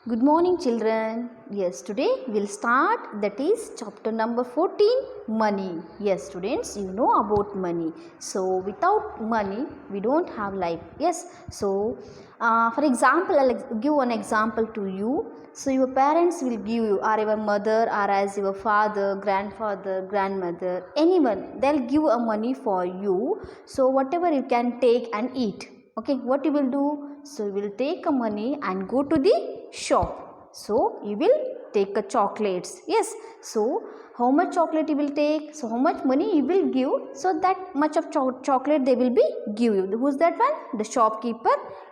Good morning children. Yes, today we'll start, that is chapter number 14, money. Yes students, you know about money. So without money we don't have life. Yes, so for example, I'll give one example to you. So your parents will give you, or your mother, or as your father, grandfather, grandmother, anyone, they'll give a money for you. So whatever you can take and eat. Okay, what you will do? So you will take a money and go to the shop. So you will take a chocolates. Yes, so how much chocolate you will take? So how much money you will give? So that much of chocolate they will be give you. Who's that one? The shopkeeper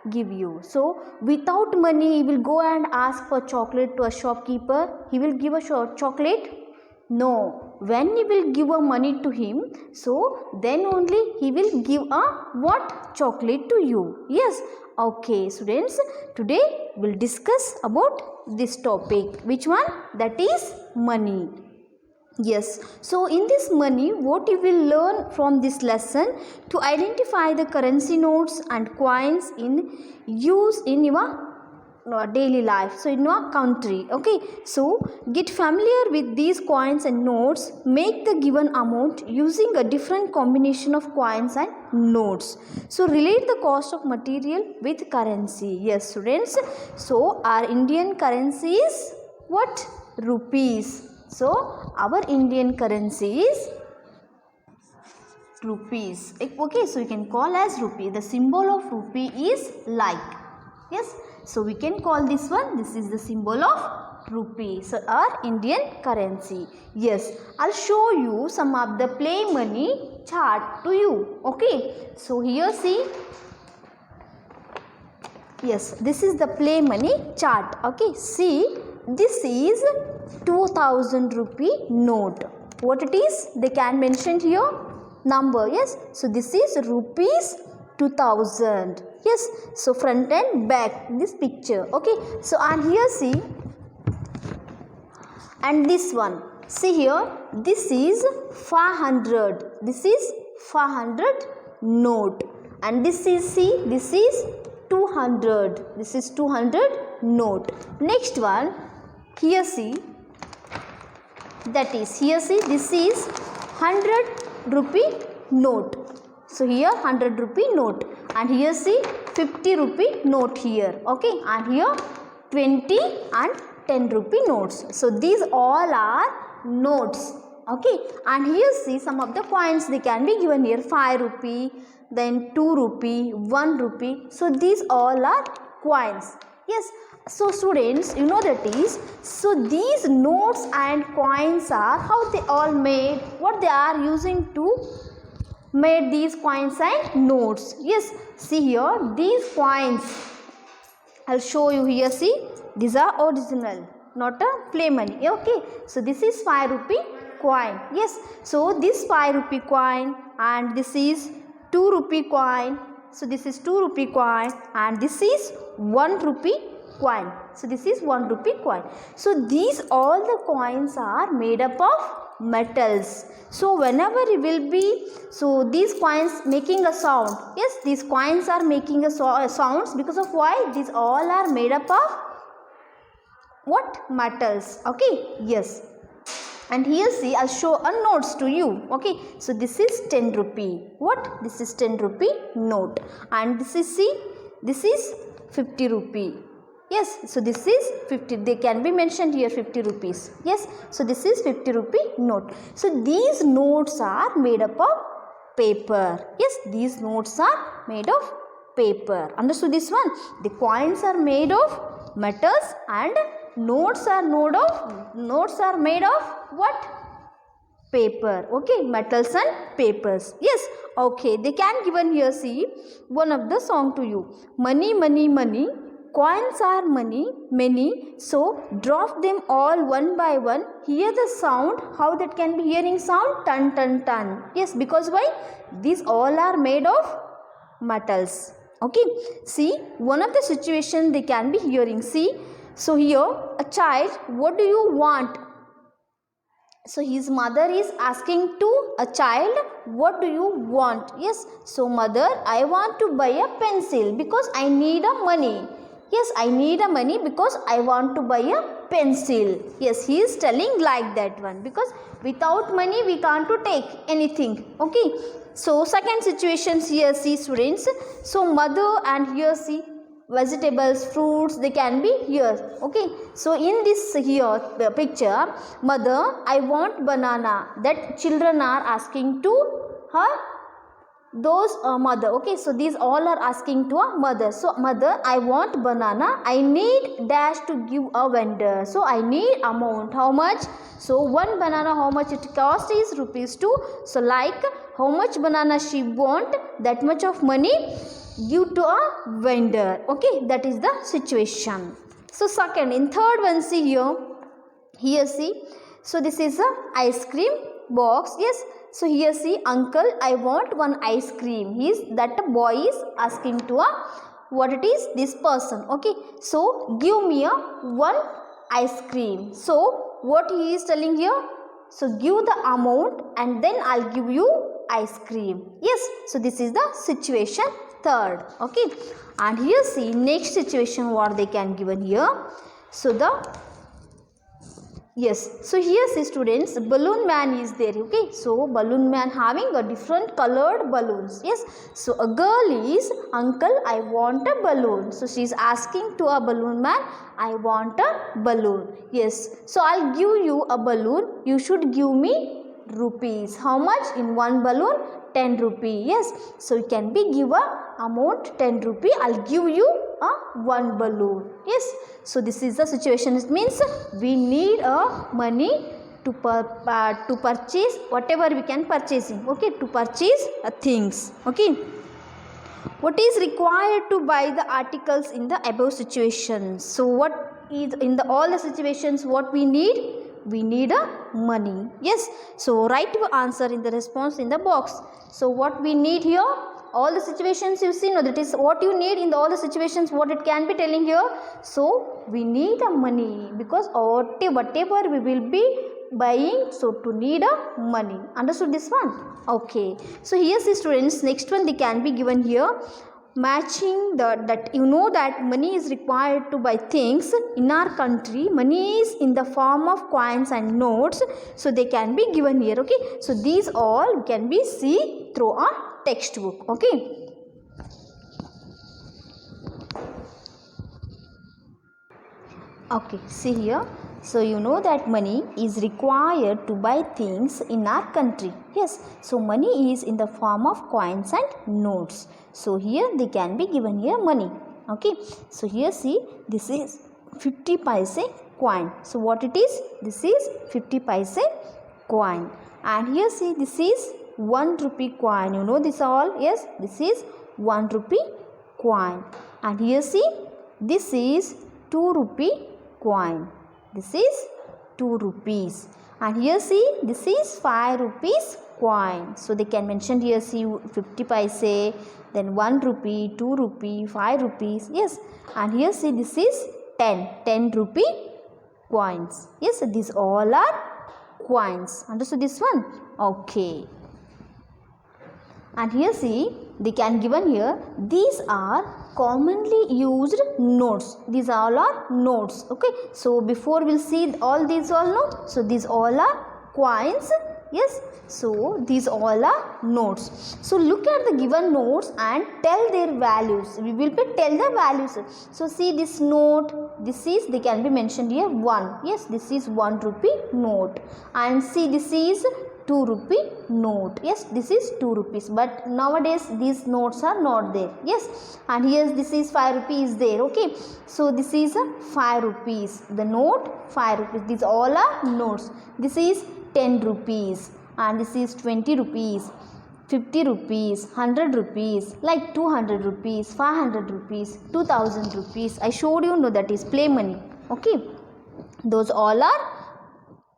give you. So without money you will go and ask for chocolate to a shopkeeper. He will give a chocolate? No, when you will give a money to him, so then only he will give a what? Chocolate to you. Yes. Okay students, today we'll discuss about this topic. Which one? That is money. Yes, so in this money, what you will learn from this lesson, to identify the currency notes and coins in use in your daily life, so in your country. Okay, so get familiar with these coins and notes. Make the given amount using a different combination of coins and notes. So relate the cost of material with currency. Yes students, so our Indian currency is what? Rupees. So our Indian currency is rupees. Okay, so you can call as rupee. The symbol of rupee is like. Yes, so we can call this one, this is the symbol of rupee. So our Indian currency. Yes, I'll show you some of the play money chart to you. Okay, so here see. Yes, this is the play money chart. Okay, see, this is 2000 rupee note. What it is? They can mention here number. Yes, so this is rupees 2000. Yes, so front and back this picture. Okay, so and here see, and this one, see here, this is 500. This is 500 note, and this is, see, this is 200. This is 200 note. Next one, here see, that is, here see, this is 100 rupee note. So here 100 rupee note, and here see 50 rupee note here. Okay, and here 20 and 10 rupee notes. So these all are notes. Okay, and here see some of the coins they can be given here. 5 rupee, then 2 rupee, 1 rupee. So these all are coins. Yes, so students, you know that is, so these notes and coins are how they all made, what they are using to made these coins and notes. Yes, see here, these coins, I'll show you here. See, these are original, not a play money. Okay, so this is 5 rupee coin. Yes, so this 5 rupee coin, and this is 2 rupee coin. So this is 2 rupee coin, and this is 1 rupee coin. So this is 1 rupee coin. So these all the coins are made up of metals. So whenever it will be, so these coins making a sound. Yes, these coins are making a sounds because of why? These all are made up of what? Metals. Okay, yes. And here see, I'll show a notes to you. Okay, so this is 10 rupee. What? This is 10 rupee note, and this is, see, this is 50 rupee. Yes, so this is 50, they can be mentioned here 50 rupees. Yes, so this is 50 rupee note. So these notes are made up of paper. Yes, these notes are made of paper. Understood this one? The coins are made of metals, and notes are made of what? Paper. Okay, metals and papers. Yes, okay, they can given here, see, one of the song to you. Money, money, money, coins are money, many, so drop them all one by one. Hear the sound, how that can be hearing sound? Ton, ton, ton. Yes, because why? These all are made of metals. Okay, see, one of the situation they can be hearing. See, so here a child, what do you want? So his mother is asking to a child, what do you want? Yes, so mother, I want to buy a pencil because I need a money. Yes, I need a money because I want to buy a pencil. Yes, he is telling like that one, because without money we can't to take anything. Okay. So second situation here, see students. So mother, and here see vegetables, fruits, they can be here. Okay. So in this here picture, mother, I want banana. That children are asking to her those mother. Okay, so these all are asking to a mother. So mother, I want banana, I need dash to give a vendor. So I need amount, how much? So one banana, how much it cost is rupees 2. So like how much banana she want, that much of money give to a vendor. Okay, that is the situation. So second, in third one, see here see, so this is a ice cream box. Yes, so here see, uncle, I want one ice cream. That boy is asking to what it is, this person. Okay, so give me a one ice cream. So what he is telling here, so give the amount and then I'll give you ice cream. Yes, so this is the situation third. Okay, and here see next situation what they can given here. So so here see students, balloon man is there. Okay, so balloon man having a different colored balloons. Yes, so a girl is, uncle, I want a balloon. So she is asking to a balloon man, I want a balloon. Yes, so I'll give you a balloon, you should give me rupees. How much in one balloon? 10 rupee. Yes, so you can be give a amount 10 rupee, I'll give you a one balloon. Yes, so this is the situation. It means we need a money to purchase whatever we can purchasing. Okay, to purchase things. Okay, what is required to buy the articles in the above situations? So what is in the all the situations what we need? We need a money. Yes, so write your answer in the response in the box. So what we need here, all the situations you see, no, that is what you need in all the situations, what it can be telling here. So we need a money because whatever we will be buying, so to need a money. Understood this one? Okay, so here see students, next one they can be given here, matching that you know that money is required to buy things in our country. Money is in the form of coins and notes, so they can be given here. Okay, so these all can be see through our textbook. Okay, okay, see here. So you know that money is required to buy things in our country. Yes, so money is in the form of coins and notes. So here they can be given here money. Okay, so here see, this is 50 paise coin. So what it is? This is 50 paise coin. And here see, this is 1 rupee coin. You know this all? Yes, this is 1 rupee coin. And here see, this is 2 rupee coin. This is 2 rupees. And here see, this is 5 rupees coin. So they can mention here see 50 paise, then 1 rupee, 2 rupee, 5 rupees. Yes, and here see, this is 10 rupee coins. Yes, these all are coins. Understood this one? Okay. And here see, they can given here, these are commonly used notes. These all are notes. Okay, so before we'll see all these all no, so these all are coins. Yes, so these all are notes. So look at the given notes and tell their values. We will tell the values. So see this note, this is, they can be mentioned here 1. Yes, this is 1 rupee note. And see, this is 2 rupee note. Yes, this is 2 rupees, but nowadays these notes are not there. Yes, and here this is 5 rupees there. Okay, so this is 5 rupees, the note 5 rupees. These all are notes. This is 10 rupees, and this is 20 rupees, 50 rupees, 100 rupees, like 200 rupees, 500 rupees, 2000 rupees. I showed you, no, that is play money. Okay, those all are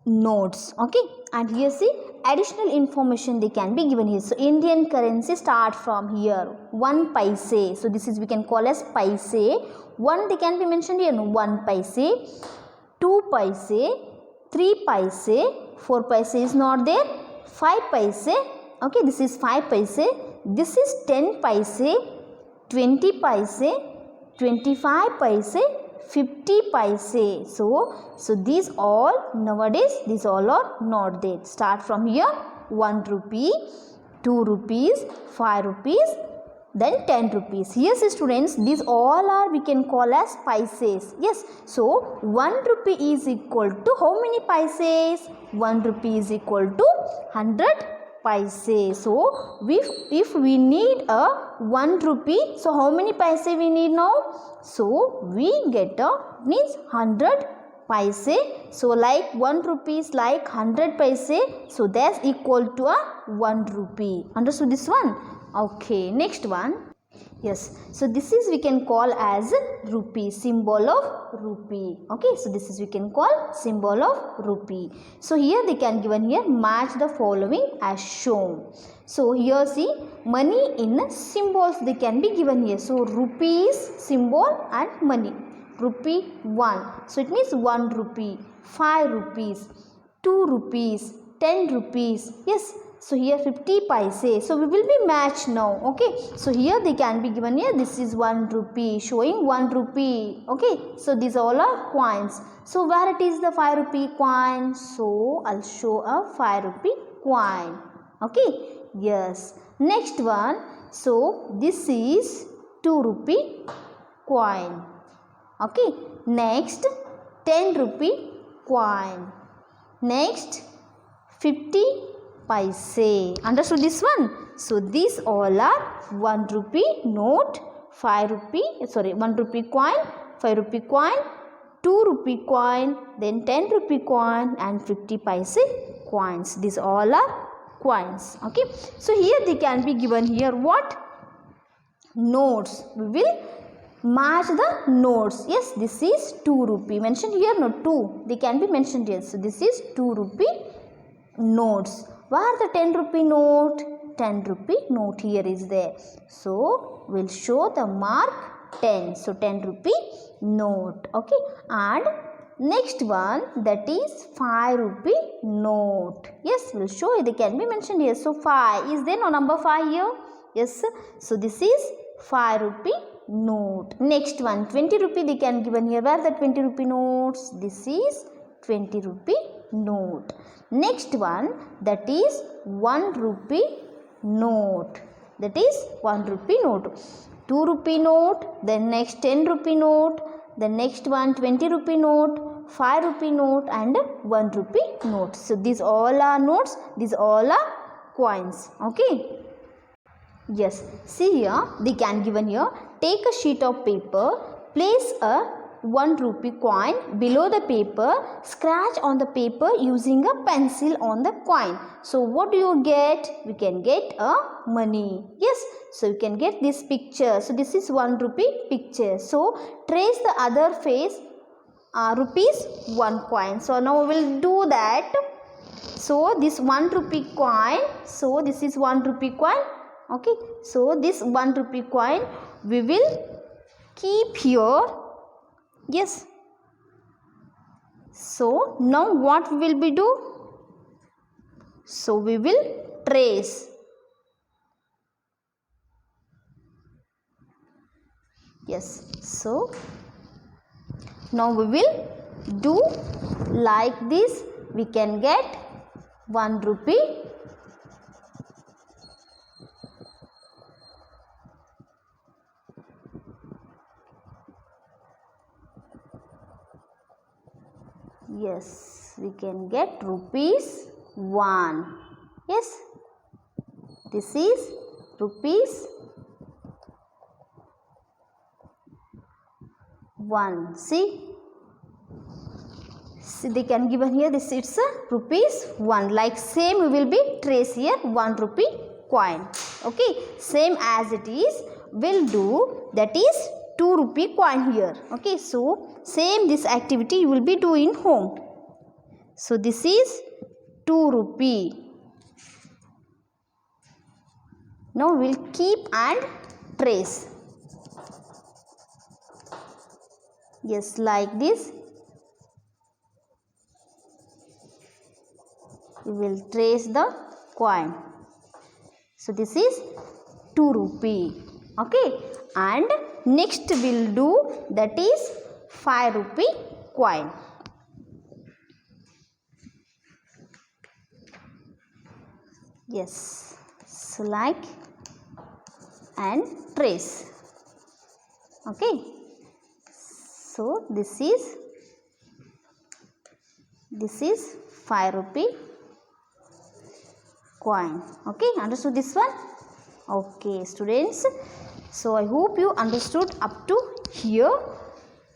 notes. Okay, and here see, additional information they can be given here. So Indian currency start from here, 1 paise. So this is we can call as paise. 1 they can be mentioned here, no, 1 paise, 2 paise, 3 paise, 4 paise is not there, 5 paise. Okay, this is 5 paise, this is 10 paise, 20 paise, 25 paise, 50 paise. So these all nowadays, these all are not there. Start from here, 1 rupee, 2 rupees, 5 rupees, then 10 rupees. Yes students, these all are we can call as paises. Yes, so 1 rupee is equal to how many paises? 1 rupee is equal to 100 paise. So if we need a 1 rupee, so how many paise we need now? So we get a means 100 paise. So like 1 rupee is like 100 paise. So that's equal to a 1 rupee. Understood this one? Okay, next one. Yes, so this is we can call as rupee, symbol of rupee. Okay, so this is we can call symbol of rupee. So here they can given here, match the following as shown. So here see, money in symbols they can be given here. So rupees symbol and money. Rupee 1, so it means 1 rupee, 5 rupees, 2 rupees, 10 rupees. Yes, so here 50 paise. So we will be matched now. Okay, so here they can be given here, this is 1 rupee, showing 1 rupee. Okay, so these all are coins. So where it is the 5 rupee coin? So I'll show a 5 rupee coin. Okay, yes. Next one, so this is 2 rupee coin. Okay, next 10 rupee coin. Next 50 paise. Understood this one? So these all are 1 rupee note, 1 rupee coin, 5 rupee coin, 2 rupee coin, then 10 rupee coin and 50 paise coins. These all are coins. Okay, so here they can be given here what? Notes. We will match the notes. Yes, this is 2 rupee. Mentioned here, no 2. They can be mentioned here. So this is 2 rupee notes. Where the 10 rupee note? 10 rupee note here is there. So we'll show the mark 10. So 10 rupee note. Okay, and next one, that is 5 rupee note. Yes, we'll show you. They can be mentioned here. So 5 is there no number 5 here? Yes. So this is 5 rupee note. Next one, 20 rupee they can given here. Where the 20 rupee notes? This is 20 rupee note. Next one, that is 1 rupee note. That is 1 rupee note. 2 rupee note, then next 10 rupee note, the next one 20 rupee note, 5 rupee note and 1 rupee note. So these all are notes, these all are coins. Okay. Yes, see here, they can given here, take a sheet of paper, place a 1 rupee coin below the paper, scratch on the paper using a pencil on the coin. So what do you get? We can get a money. Yes, so you can get this picture. So this is 1 rupee picture. So trace the other face, rupees 1 coin. So now we will do that. So this 1 rupee coin, so this is 1 rupee coin. Okay, so this 1 rupee coin we will keep here. Yes, so now what we will be do? So we will trace. Yes, so now we will do like this. We can get 1 rupee. Yes, we can get rupees 1. Yes, this is rupees 1. See, they can given here, this it's a rupees 1. Like same we will be trace here 1 rupee coin. Okay, same as it is will do, that is 2 rupee coin here. Okay, so same this activity you will be doing home. So this is 2 rupee. Now we will keep and trace. Yes, like this. We will trace the coin. So this is 2 rupee. Okay, and next we'll do, that is 5 rupee coin. Yes, select and trace. Okay, so this is 5 rupee coin. Okay, understood this one? Okay students, so I hope you understood up to here.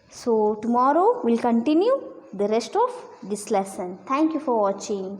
So tomorrow we'll continue the rest of this lesson. Thank you for watching.